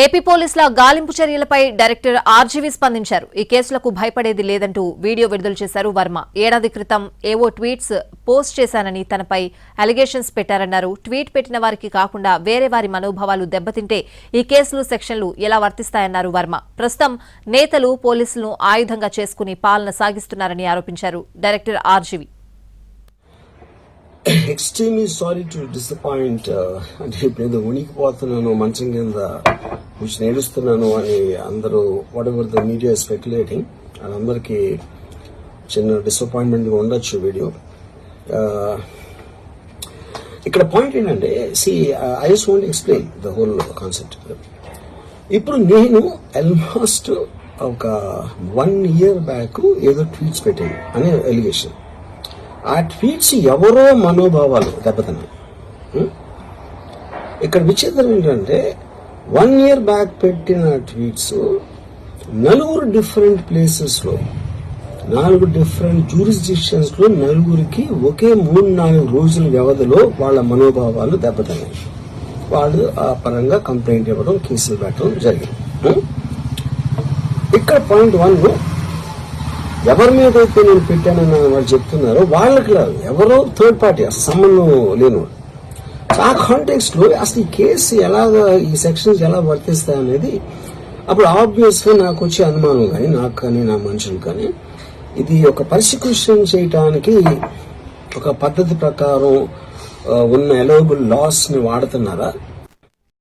AP పోలీసుల గాలింపు చర్యలపై డైరెక్టర్ ఆర్జీవీ స్పందించారు. ఈ కేసులకు భయపడేది లేదంటూ వీడియో విడుదల చేశారు వర్మ. ఏడాది క్రితం ఏవో ట్వీట్స్ పోస్ట్ చేశానని తనపై అలిగేషన్స్ పెట్టారన్నారు. ట్వీట్ పెట్టిన వారికి కాకుండా వేరే వారి మనోభావాలు దెబ్బతింటే ఈ కేసులు సెక్షన్లు ఎలా వర్తిస్తాయన్నారు వర్మ. ప్రస్తుతం నేతలు పోలీసులను ఆయుధంగా చేసుకుని పాలన సాగిస్తున్నారని ఆరోపించారు director RGV. Extremely sorry to disappoint. అంటే ఇప్పుడు ఉనికిపోతున్నాను మంచం కింద కూర్చొని నేడుస్తున్నాను అని అందరూ what ever the media speculating అందరికి చిన్న డిసప్పాయింట్మెంట్ ఉండొచ్చు వీడియో. ఇక్కడ పాయింట్ ఏంటంటే I just want explain the whole concept. ఇప్పుడు నేను ఆల్మోస్ట్ ఒక 1 year బ్యాక్ ఏదో ట్వీట్స్ పెట్టాను అనే ఎలిగేషన్. ఆ ట్వీట్స్ ఎవరో మనోభావాలు దెబ్బతిన్నాయి. ఇక్కడ విచిత్రం ఏంటంటే 1 year బ్యాక్ పెట్టిన ట్వీట్స్ 4 డిఫరెంట్ ప్లేసెస్ లో 4 డిఫరెంట్ జ్యూరిస్డిక్షన్స్ లో 4 ఒకే 3-4 రోజుల వ్యవధిలో వాళ్ళ మనోభావాలు దెబ్బతిన్నాయి. వాళ్ళు ఆ పరంగా కంప్లైంట్ ఇవ్వడం, కేసులు పెట్టడం జరిగింది. ఇక్కడ పాయింట్ 1 ఎవరి మీద అయితే నేను పెట్టానని వాళ్ళు చెప్తున్నారో వాళ్ళకి లేదు, ఎవరో థర్డ్ పార్టీ అసలు సంబంధం లేనివాడు. ఆ కాంటెక్స్ట్ లో అసలు ఈ కేసు ఎలాగా ఈ సెక్షన్స్ ఎలా వర్తిస్తాయి అనేది అప్పుడు ఆబ్వియస్ గా నాకు వచ్చే అనుమానం కానీ నాకు కానీ నా మనుషులు కానీ ఇది ఒక పర్సిక్యూషన్ చేయటానికి ఒక పద్ధతి ప్రకారం ఉన్న ఎలవబుల్ లాస్ ని వాడుతున్నారా